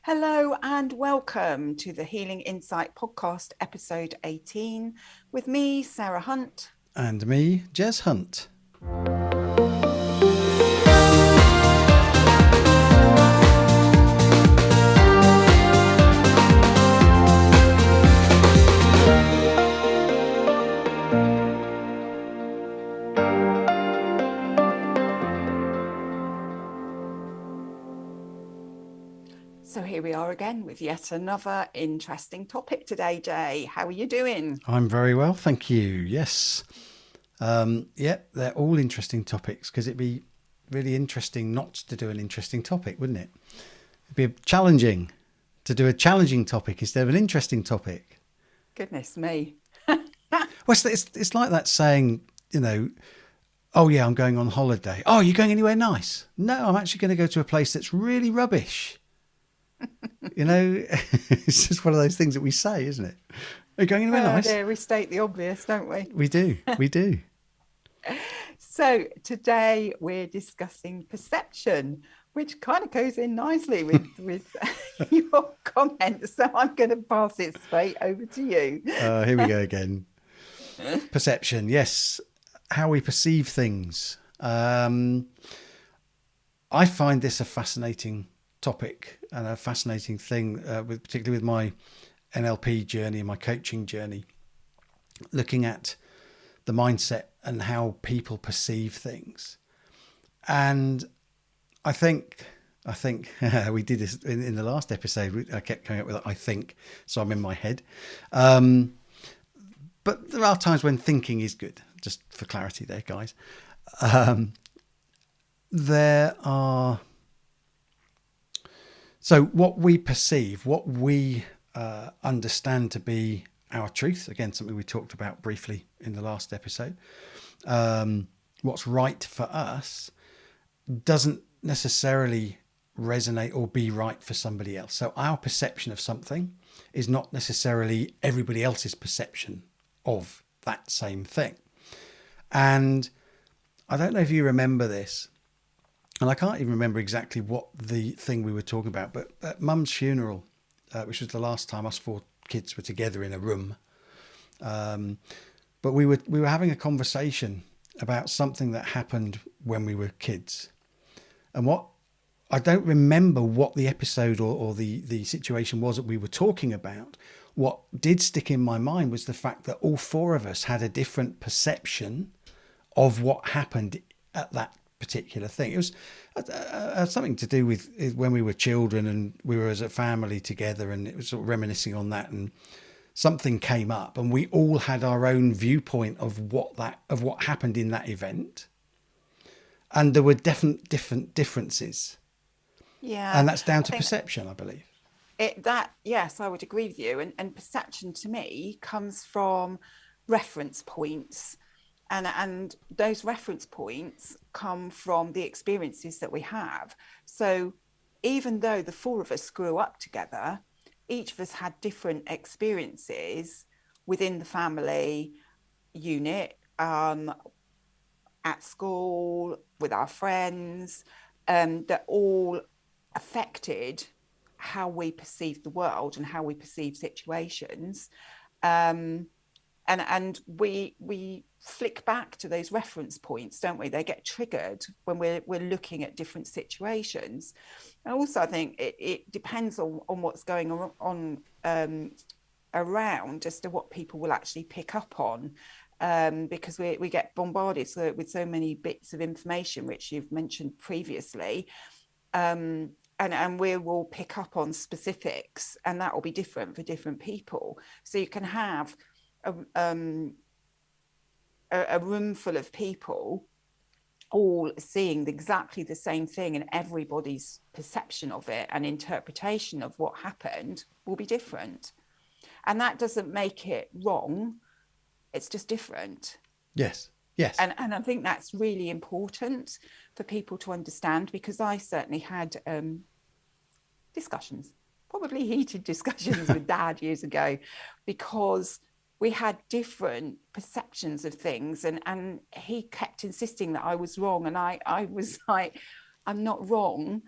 Hello and welcome to the Healing Insight Podcast, episode 18, with me, Sarah Hunt. And me, Jez Hunt. So here we are again with yet another interesting topic today, Jay. How are you doing? I'm very well, thank you. Yes. They're all interesting topics because it'd be really interesting not to do an interesting topic, wouldn't it? It'd be challenging to do a challenging topic instead of an interesting topic. Goodness me. Well, it's like that saying, oh yeah, I'm going on holiday. Oh, you're going anywhere nice? No, I'm actually going to go to a place that's really rubbish. It's just one of those things that we say, isn't it? Are you going anywhere nice? Dear, we state the obvious, don't we? We do. So today we're discussing perception, which kind of goes in nicely with your comments. So I'm going to pass it straight over to you. Here we go again. Perception, yes. How we perceive things. I find this a fascinating topic and a fascinating thing, particularly with my NLP journey and my coaching journey, looking at the mindset and how people perceive things. And I think we did this in the last episode. I kept coming up with I think, so I'm in my head. But there are times when thinking is good, just for clarity there, guys. So what we perceive, what we understand to be our truth, again, something we talked about briefly in the last episode, what's right for us doesn't necessarily resonate or be right for somebody else. So our perception of something is not necessarily everybody else's perception of that same thing. And I don't know if you remember this, and I can't even remember exactly what the thing we were talking about, but at Mum's funeral, which was the last time us four kids were together in a room, but we were having a conversation about something that happened when we were kids. And what I don't remember what the episode or the situation was that we were talking about. What did stick in my mind was the fact that all four of us had a different perception of what happened at that particular thing. It was something to do with when we were children and we were as a family together, and it was sort of reminiscing on that, and something came up and we all had our own viewpoint of what happened in that event, and there were different differences. Yeah. And that's down to perception, I believe. Yes, I would agree with you. And perception to me comes from reference points. And those reference points come from the experiences that we have. So even though the four of us grew up together, each of us had different experiences within the family unit, at school, with our friends, that all affected how we perceive the world and how we perceive situations. And we flick back to those reference points, don't we? They get triggered when we're looking at different situations. And also, I think it depends on what's going on around as to what people will actually pick up on, because we get bombarded with so many bits of information, which you've mentioned previously. And we will pick up on specifics, and that will be different for different people. So you can have a room full of people all seeing exactly the same thing, and everybody's perception of it and interpretation of what happened will be different. And that doesn't make it wrong. It's just different. Yes. And I think that's really important for people to understand, because I certainly had discussions, probably heated discussions with Dad years ago, because we had different perceptions of things, and he kept insisting that I was wrong, and I was like, I'm not wrong.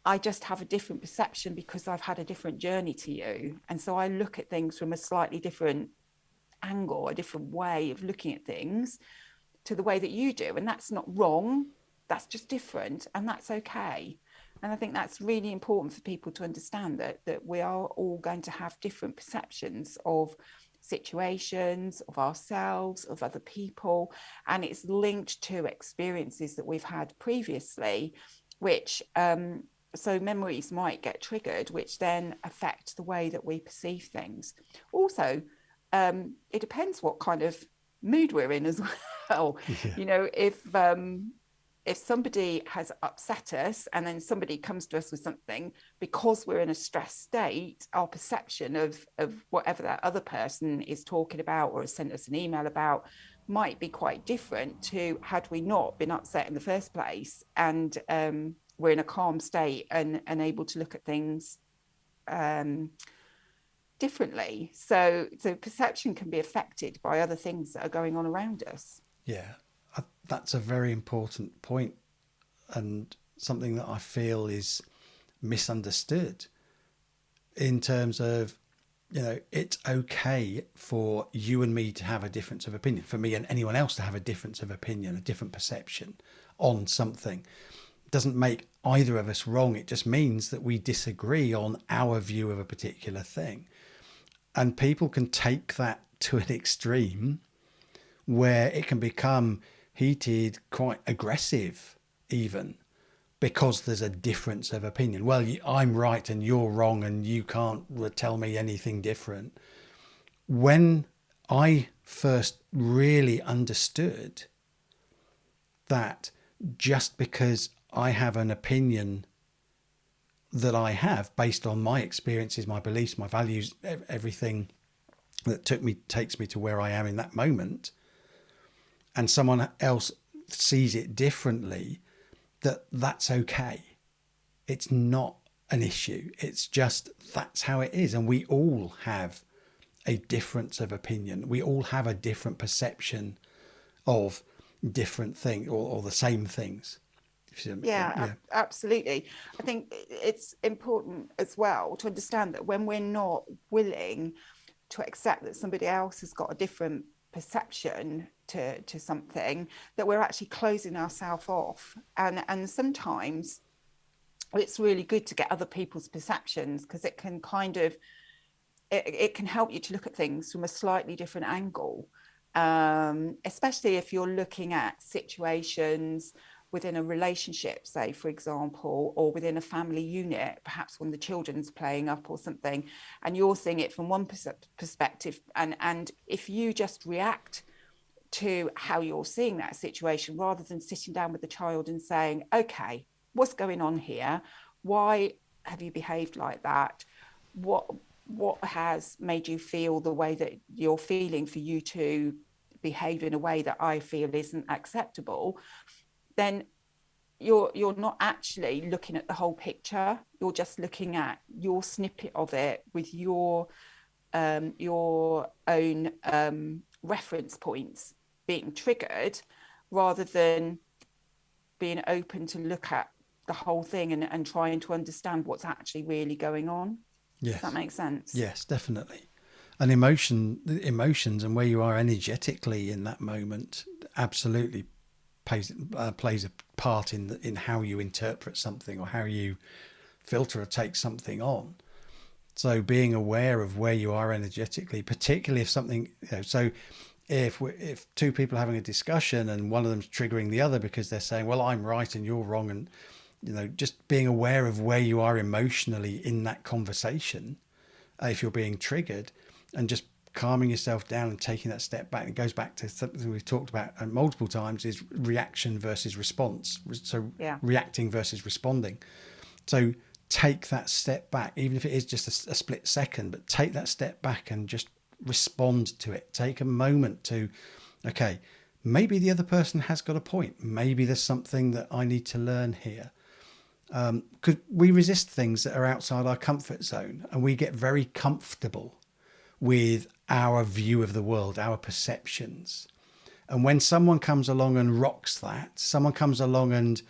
I just have a different perception because I've had a different journey to you. And so I look at things from a slightly different angle, a different way of looking at things to the way that you do. And that's not wrong. That's just different. And that's okay. And I think that's really important for people to understand that we are all going to have different perceptions of situations, of ourselves, of other people. And it's linked to experiences that we've had previously, which so memories might get triggered, which then affect the way that we perceive things. Also, it depends what kind of mood we're in as well. Yeah. You know, if somebody has upset us and then somebody comes to us with something, because we're in a stressed state, our perception of whatever that other person is talking about or has sent us an email about might be quite different to had we not been upset in the first place, and we're in a calm state and able to look at things differently. So perception can be affected by other things that are going on around us. Yeah, that's a very important point, and something that I feel is misunderstood in terms of, you know, it's okay for you and me to have a difference of opinion, for me and anyone else to have a difference of opinion, a different perception on something. It doesn't make either of us wrong. It just means that we disagree on our view of a particular thing. And people can take that to an extreme where it can become heated, quite aggressive even, because there's a difference of opinion. Well, I'm right and you're wrong and you can't tell me anything different. When I first really understood that just because I have an opinion that I have based on my experiences, my beliefs, my values, everything that takes me to where I am in that moment, and someone else sees it differently, that's okay. It's not an issue. It's just that's how it is. And we all have a difference of opinion. We all have a different perception of different things or the same things. Yeah, absolutely. I think it's important as well to understand that when we're not willing to accept that somebody else has got a different perception to something, that we're actually closing ourselves off. And sometimes it's really good to get other people's perceptions, because it can kind of it can help you to look at things from a slightly different angle, especially if you're looking at situations within a relationship, say, for example, or within a family unit, perhaps when the children's playing up or something, and you're seeing it from one perspective. And if you just react to how you're seeing that situation, rather than sitting down with the child and saying, okay, what's going on here? Why have you behaved like that? What has made you feel the way that you're feeling for you to behave in a way that I feel isn't acceptable? Then you're not actually looking at the whole picture. You're just looking at your snippet of it with your own reference points being triggered, rather than being open to look at the whole thing and trying to understand what's actually really going on. Yes. Does that make sense? Yes, definitely. And emotions and where you are energetically in that moment absolutely plays a part in how you interpret something or how you filter or take something on. So being aware of where you are energetically, particularly if something, so if two people are having a discussion and one of them's triggering the other because they're saying, well, I'm right and you're wrong, and just being aware of where you are emotionally in that conversation, if you're being triggered, and just calming yourself down and taking that step back. It goes back to something we've talked about multiple times, is reaction versus response. So reacting versus responding. So take that step back, even if it is just a split second, but take that step back and just respond to it. Take a moment to, okay, maybe the other person has got a point. Maybe there's something that I need to learn here. Because we resist things that are outside our comfort zone, and we get very comfortable with our view of the world, our perceptions. And when someone comes along and rocks that, someone comes along and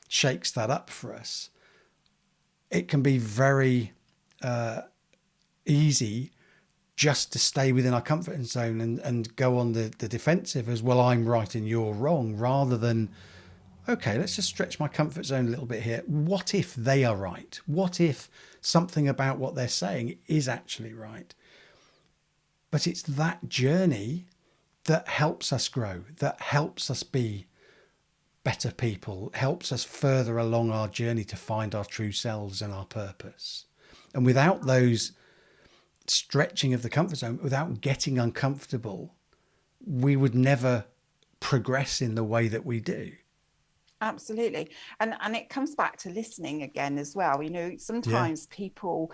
shakes that up for us, it can be very easy just to stay within our comfort zone and go on the defensive as well. I'm right and you're wrong, rather than, okay, let's just stretch my comfort zone a little bit here. What if they are right? What if something about what they're saying is actually right? But it's that journey that helps us grow, that helps us be better people, helps us further along our journey to find our true selves and our purpose. And without those stretching of the comfort zone, without getting uncomfortable, we would never progress in the way that we do. Absolutely. And it comes back to listening again as well. Yeah. Sometimes people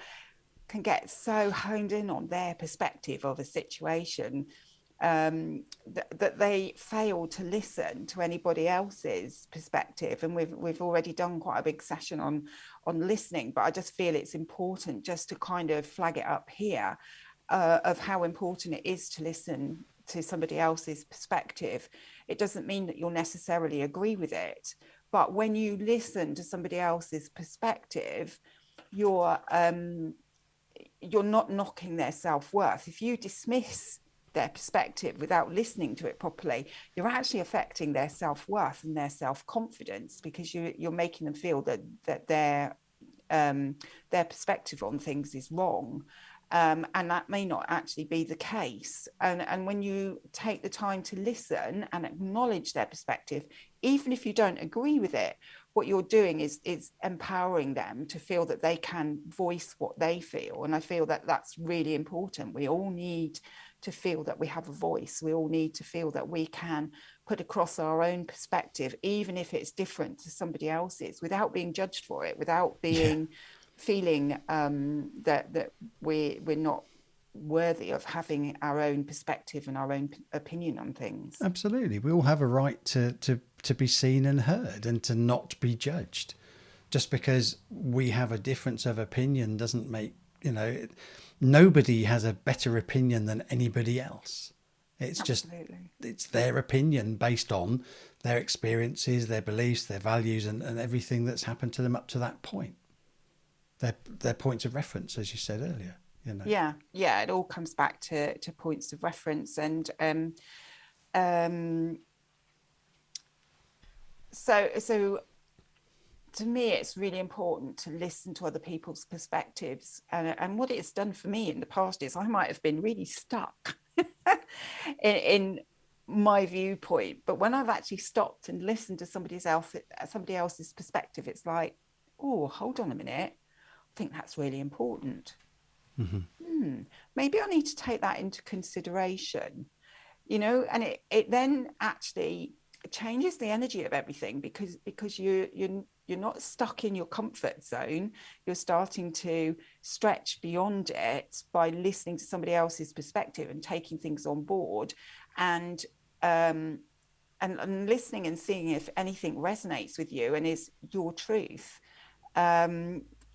can get so honed in on their perspective of a situation, that they fail to listen to anybody else's perspective. And we've already done quite a big session on listening, but I just feel it's important just to kind of flag it up here, of how important it is to listen to somebody else's perspective. It doesn't mean that you'll necessarily agree with it, but when you listen to somebody else's perspective, you're not knocking their self-worth. If you dismiss their perspective without listening to it properly, you're actually affecting their self-worth and their self-confidence, because you're making them feel that their perspective on things is wrong. And that may not actually be the case. And when you take the time to listen and acknowledge their perspective, even if you don't agree with it, what you're doing is empowering them to feel that they can voice what they feel. And I feel that that's really important. We all need to feel that we have a voice. We all need to feel that we can put across our own perspective, even if it's different to somebody else's, without being judged for it, without being feeling that we're not worthy of having our own perspective and our own opinion on things. Absolutely. We all have a right to be seen and heard and to not be judged. Just because we have a difference of opinion doesn't make, nobody has a better opinion than anybody else. It's Absolutely. just, it's their opinion based on their experiences, their beliefs, their values, and everything that's happened to them up to that point. Their points of reference, as you said earlier. Yeah, it all comes back to points of reference. And so to me, it's really important to listen to other people's perspectives. And what it's done for me in the past is I might have been really stuck in my viewpoint, but when I've actually stopped and listened to somebody else's perspective, it's like, oh, hold on a minute, I think that's really important. Maybe I need to take that into consideration, and it then actually changes the energy of everything, because you're not stuck in your comfort zone. You're starting to stretch beyond it by listening to somebody else's perspective and taking things on board, and listening and seeing if anything resonates with you and is your truth.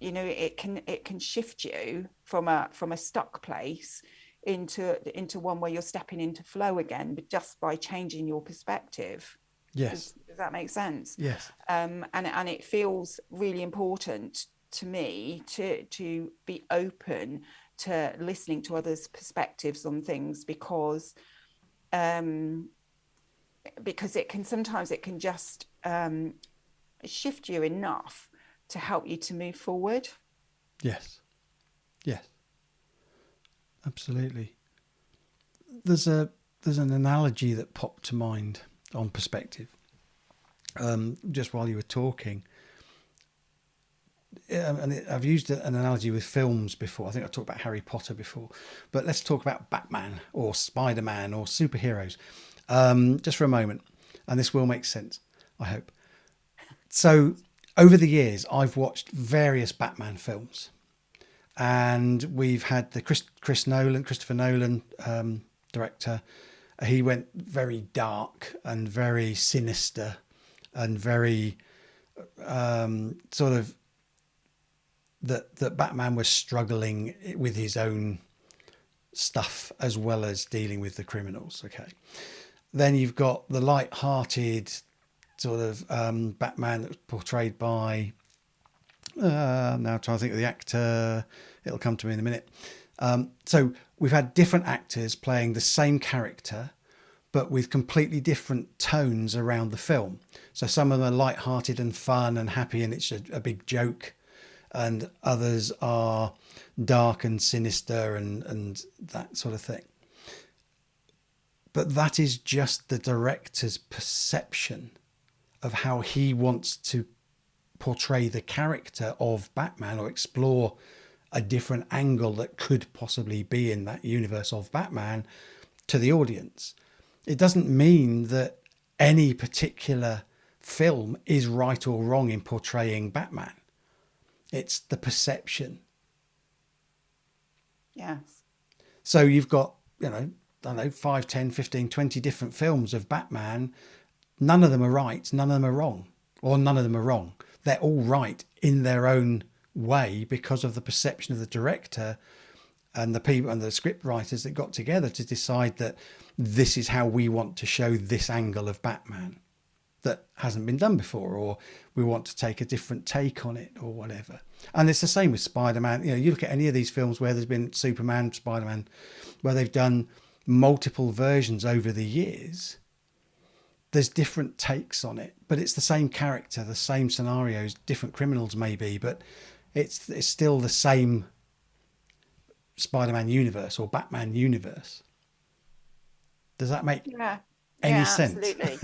It can shift you from a stuck place into one where you're stepping into flow again, but just by changing your perspective. Yes. Does that make sense? Yes. And it feels really important to me to be open to listening to others' perspectives on things, because it can just shift you enough to help you to move forward. Yes. Yes. Absolutely. There's an analogy that popped to mind on perspective, just while you were talking. And I've used an analogy with films before. I think I talked about Harry Potter before, but let's talk about Batman or Spider-Man or superheroes, just for a moment. And this will make sense, I hope. So over the years, I've watched various Batman films, and we've had the Christopher Nolan director. He went very dark and very sinister and very sort of that Batman was struggling with his own stuff as well as dealing with the criminals. Okay. Then you've got the light-hearted sort of Batman that was portrayed by Now I'm trying to think of the actor. It'll come to me in a minute. So we've had different actors playing the same character, but with completely different tones around the film. So some of them are light-hearted and fun and happy, and it's a big joke, and others are dark and sinister and that sort of thing. But that is just the director's perception of how he wants to portray the character of Batman, or explore a different angle that could possibly be in that universe of Batman to the audience. It doesn't mean that any particular film is right or wrong in portraying Batman. It's the perception. Yes. So you've got, I don't know, 5, 10, 15, 20 different films of Batman. None of them are right, none of them are wrong, or none of them are wrong. They're all right in their own way because of the perception of the director and the people and the script writers that got together to decide that this is how we want to show this angle of Batman that hasn't been done before, or we want to take a different take on it, or whatever. And it's the same with Spider-Man. You look at any of these films where there's been Superman, Spider-Man, where they've done multiple versions over the years. There's different takes on it, but it's the same character, the same scenarios, different criminals maybe, but it's still the same Spider-Man universe or Batman universe. Does that make any sense? Absolutely.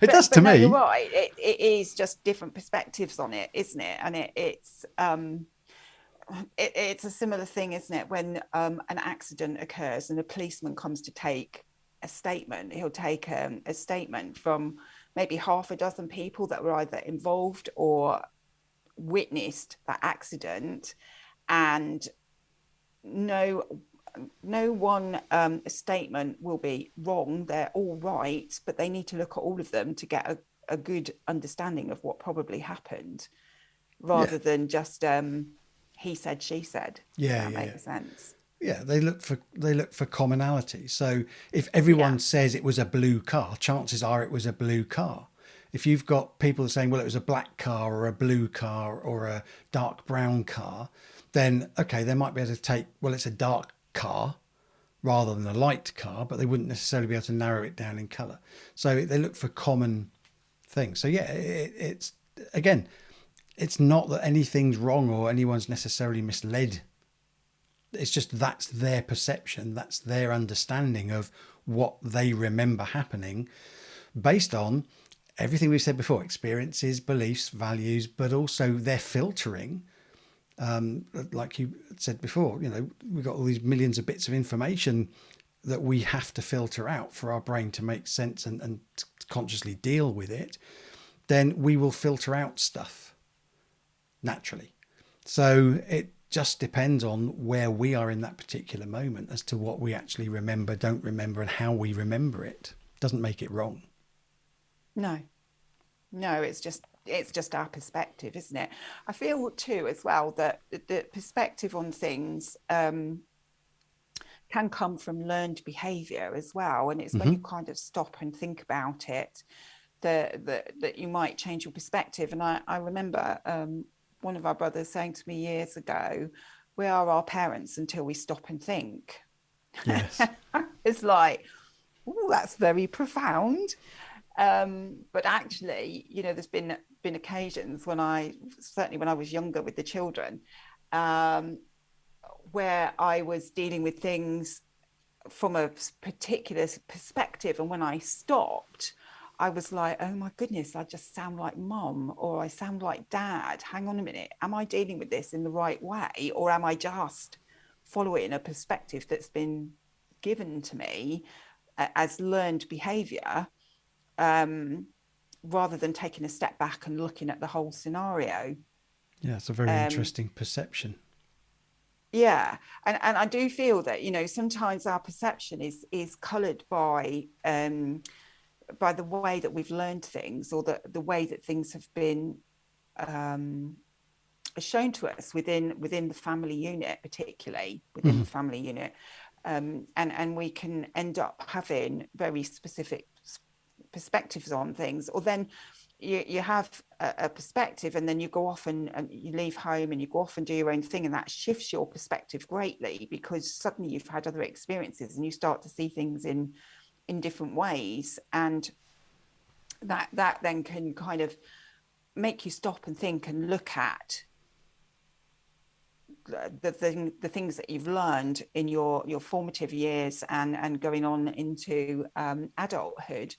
It does to no, me. You're right. It is just different perspectives on it, isn't it? And it's a similar thing, isn't it? When an accident occurs and a policeman comes to take a statement, he'll take a statement from maybe half a dozen people that were either involved or witnessed that accident, and no one statement will be wrong. They're all right, but they need to look at all of them to get a good understanding of what probably happened, rather than just he said, she said. That makes sense. Yeah, they look for commonality. So if everyone says it was a blue car, chances are it was a blue car. If you've got people saying, well, it was a black car or a blue car or a dark brown car, then, okay, they might be able to take, well, it's a dark car rather than a light car, but they wouldn't necessarily be able to narrow it down in colour. So they look for common things. So, yeah, it's, again, it's not that anything's wrong or anyone's necessarily misled. It's just that's their perception, that's their understanding of what they remember happening based on everything we've said before, experiences, beliefs, values, but also their filtering. Like you said before, we've got all these millions of bits of information that we have to filter out for our brain to make sense and consciously deal with it. Then we will filter out stuff naturally. So it just depends on where we are in that particular moment as to what we actually remember, don't remember, and how we remember it. Doesn't make it wrong. No, it's just our perspective, isn't it? I feel too as well that the perspective on things can come from learned behavior as well, and it's when you kind of stop and think about it that you might change your perspective. And I remember one of our brothers saying to me years ago, we are our parents until we stop and think. Yes. It's like, oh, that's very profound. But actually, there's been occasions when certainly when I was younger with the children, where I was dealing with things from a particular perspective. And when I stopped, I was like, oh my goodness, I just sound like mum, or I sound like dad. Hang on a minute. Am I dealing with this in the right way? Or am I just following a perspective that's been given to me as learned behavior? Rather than taking a step back and looking at the whole scenario. Yeah, it's a very interesting perception. Yeah, and I do feel that sometimes our perception is coloured by the way that we've learned things, or the way that things have been shown to us within the family unit, particularly within the family unit, and we can end up having very specific perspectives on things, or then you have a perspective, and then you go off and you leave home and you go off and do your own thing, and that shifts your perspective greatly, because suddenly you've had other experiences and you start to see things in different ways, and that then can kind of make you stop and think and look at the things that you've learned in your formative years and going on into adulthood,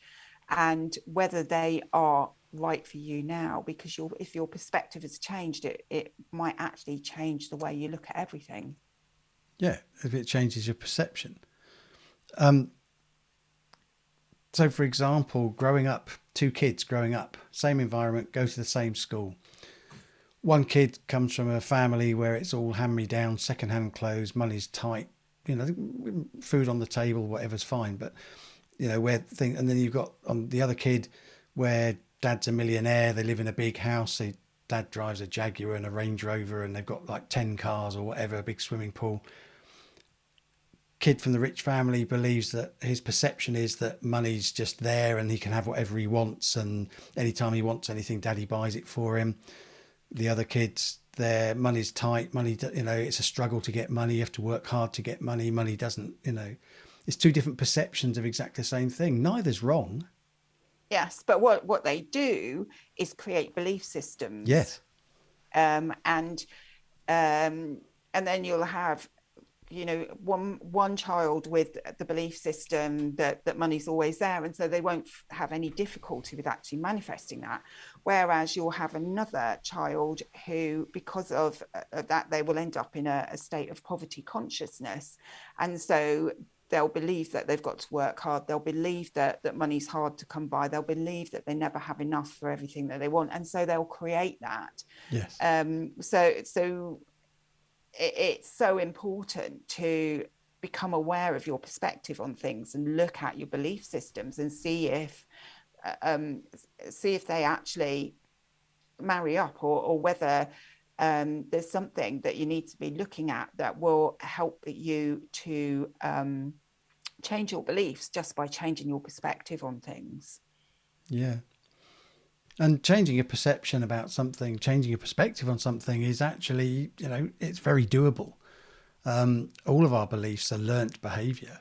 and whether they are right for you now, because if your perspective has changed, it might actually change the way you look at everything. Yeah, if it changes your perception. So, for example, growing up, two kids growing up, same environment, go to the same school. One kid comes from a family where it's all hand me down, second hand clothes, money's tight, food on the table, whatever's fine. But and then you've got the other kid where dad's a millionaire, they live in a big house, dad drives a Jaguar and a Range Rover, and they've got like 10 cars or whatever, a big swimming pool. Kid from the rich family believes that his perception is that money's just there and he can have whatever he wants, and anytime he wants anything, daddy buys it for him. The other kids, their money's tight, it's a struggle to get money, you have to work hard to get money doesn't, it's two different perceptions of exactly the same thing. Neither's wrong. Yes, but what they do is create belief systems. Yes. And then you'll have one child with the belief system that money's always there, and so they won't have any difficulty with actually manifesting that, whereas you'll have another child who, because of that, they will end up in a state of poverty consciousness, and so they'll believe that they've got to work hard, they'll believe that money's hard to come by, they'll believe that they never have enough for everything that they want, and so they'll create that. Yes. So it's so important to become aware of your perspective on things and look at your belief systems and see if they actually marry up, or whether there's something that you need to be looking at that will help you to change your beliefs just by changing your perspective on things. Yeah. And changing your perception about something, changing your perspective on something is actually, it's very doable. All of our beliefs are learnt behaviour.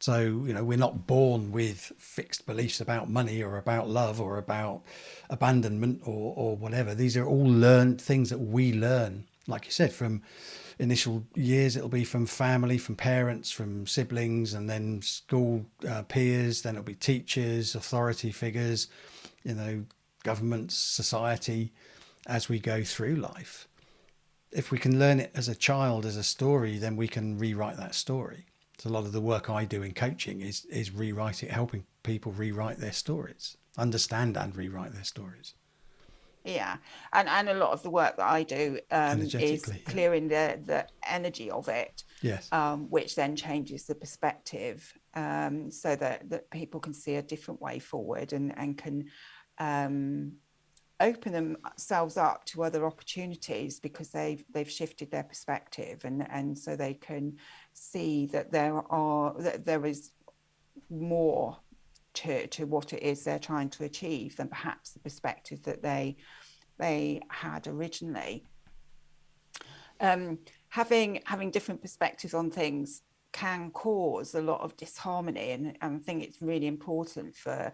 So, we're not born with fixed beliefs about money or about love or about abandonment or whatever. These are all learned things that we learn. Like you said, from initial years, it'll be from family, from parents, from siblings, and then school peers, then it'll be teachers, authority figures, governments, society, as we go through life. If we can learn it as a child, as a story, then we can rewrite that story. So a lot of the work I do in coaching is rewriting, helping people rewrite their stories, understand and rewrite their stories. Yeah, and a lot of the work that I do is clearing the energy of it. Yes. Which then changes the perspective, so that people can see a different way forward and can open themselves up to other opportunities, because they've shifted their perspective, and so they can see that there is more to what it is they're trying to achieve than perhaps the perspective that they had originally. Having different perspectives on things can cause a lot of disharmony, and I think it's really important for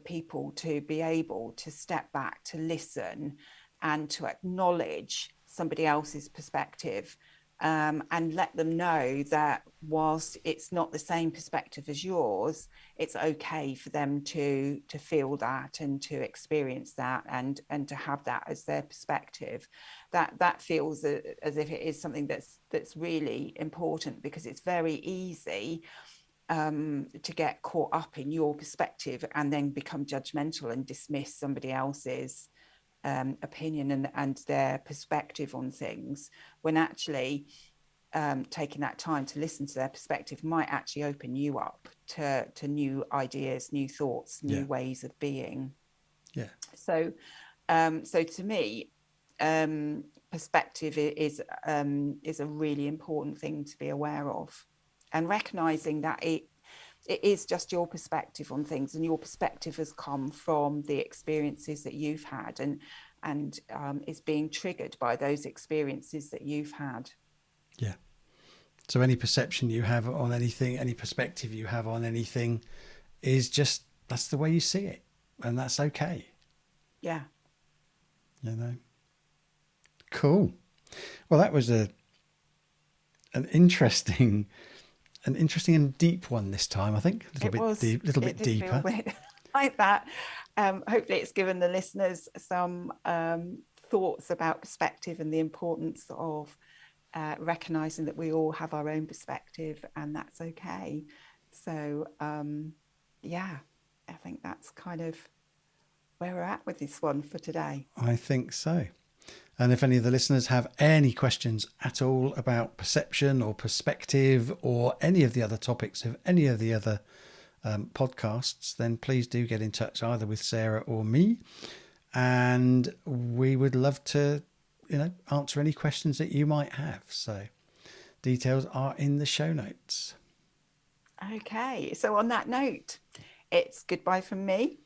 people to be able to step back, to listen, and to acknowledge somebody else's perspective, and let them know that whilst it's not the same perspective as yours, it's okay for them to feel that and to experience that and to have that as their perspective. That feels as if it is something that's really important, because it's very easy to get caught up in your perspective and then become judgmental and dismiss somebody else's opinion and their perspective on things, when actually taking that time to listen to their perspective might actually open you up to new ideas, new thoughts, new ways of being. Yeah. So to me, perspective is a really important thing to be aware of, and recognizing that it is just your perspective on things, and your perspective has come from the experiences that you've had, and is being triggered by those experiences that you've had. Yeah. So any perception you have on anything, any perspective you have on anything, is just, that's the way you see it, and that's okay. Yeah. You know. Cool. Well, that was an interesting and deep one this time. I think a little bit deeper. Feel like that. Hopefully, it's given the listeners some thoughts about perspective and the importance of recognizing that we all have our own perspective, and that's okay. So, yeah, I think that's kind of where we're at with this one for today. I think so. And if any of the listeners have any questions at all about perception or perspective or any of the other topics of any of the other podcasts, then please do get in touch either with Sarah or me. And we would love to, answer any questions that you might have. So details are in the show notes. Okay. So on that note, it's goodbye from me.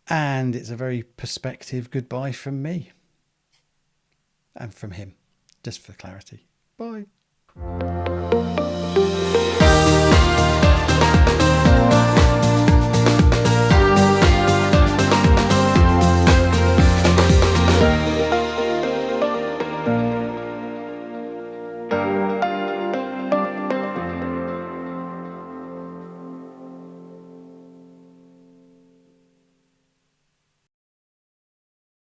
And it's a very perspective goodbye from me. And from him, just for clarity. Bye.